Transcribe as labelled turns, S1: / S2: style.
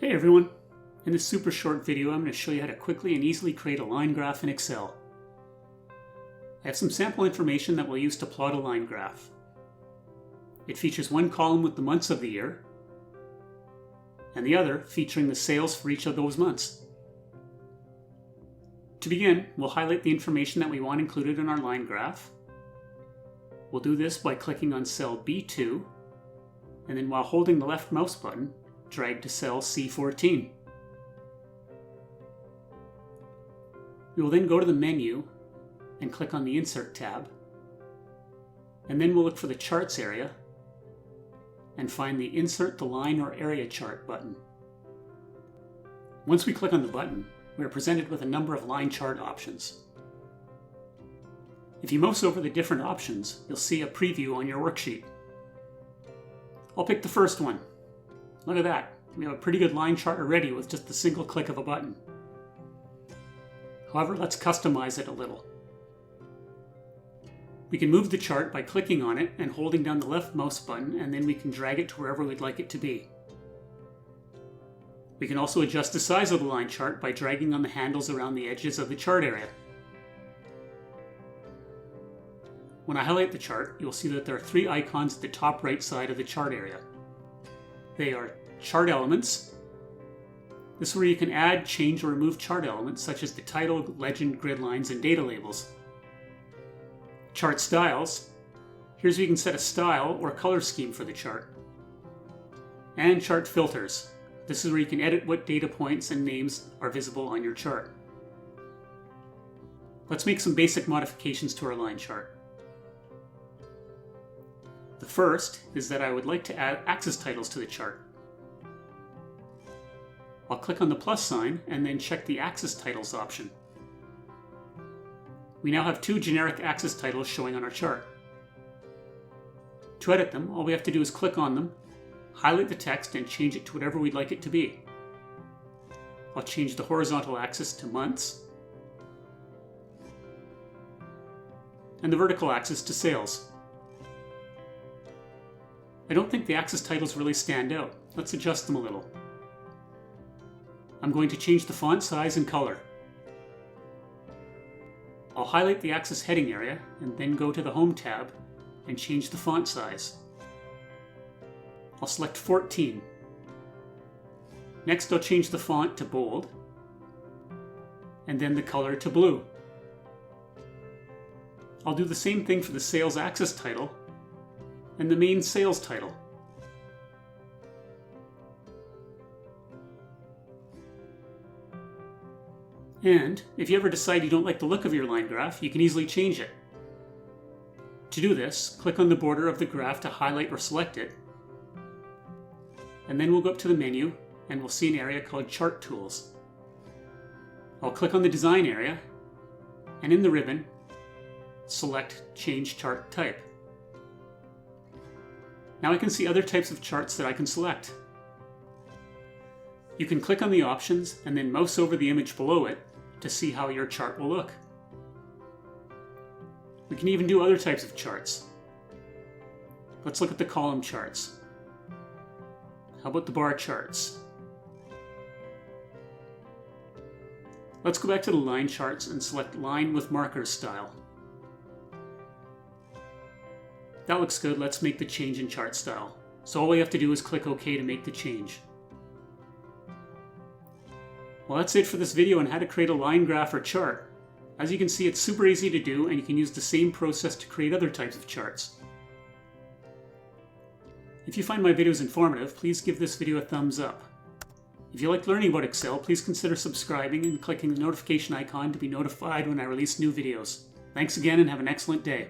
S1: Hey everyone! In this super short video I'm going to show you how to quickly and easily create a line graph in Excel. I have some sample information that we'll use to plot a line graph. It features one column with the months of the year, and the other featuring the sales for each of those months. To begin, we'll highlight the information that we want included in our line graph. We'll do this by clicking on cell B2, and then while holding the left mouse button, drag to cell C14. We will then go to the menu and click on the Insert tab, and then we'll look for the Charts area and find the Insert the Line or Area Chart button. Once we click on the button, we are presented with a number of line chart options. If you mouse over the different options, you'll see a preview on your worksheet. I'll pick the first one. Look at that, we have a pretty good line chart already with just the single click of a button. However, let's customize it a little. We can move the chart by clicking on it and holding down the left mouse button, and then we can drag it to wherever we'd like it to be. We can also adjust the size of the line chart by dragging on the handles around the edges of the chart area. When I highlight the chart, you'll see that there are three icons at the top right side of the chart area. They are Chart Elements. This is where you can add, change, or remove chart elements such as the title, legend, grid lines, and data labels. Chart Styles. Here's where you can set a style or color scheme for the chart. And Chart Filters. This is where you can edit what data points and names are visible on your chart. Let's make some basic modifications to our line chart. The first is that I would like to add axis titles to the chart. I'll click on the plus sign and then check the axis titles option. We now have two generic axis titles showing on our chart. To edit them, all we have to do is click on them, highlight the text, and change it to whatever we'd like it to be. I'll change the horizontal axis to months, and the vertical axis to sales. I don't think the axis titles really stand out. Let's adjust them a little. I'm going to change the font size and color. I'll highlight the axis heading area and then go to the Home tab and change the font size. I'll select 14. Next I'll change the font to bold and then the color to blue. I'll do the same thing for the sales axis title and the main sales title. And if you ever decide you don't like the look of your line graph, you can easily change it. To do this, click on the border of the graph to highlight or select it, and then we'll go up to the menu and we'll see an area called Chart Tools. I'll click on the Design area, and in the ribbon, select Change Chart Type. Now I can see other types of charts that I can select. You can click on the options and then mouse over the image below it to see how your chart will look. We can even do other types of charts. Let's look at the column charts. How about the bar charts? Let's go back to the line charts and select Line with Markers style. That looks good. Let's make the change in chart style. So all we have to do is click OK to make the change. Well, that's it for this video on how to create a line graph or chart. As you can see, it's super easy to do, and you can use the same process to create other types of charts. If you find my videos informative, please give this video a thumbs up. If you like learning about Excel, please consider subscribing and clicking the notification icon to be notified when I release new videos. Thanks again and have an excellent day.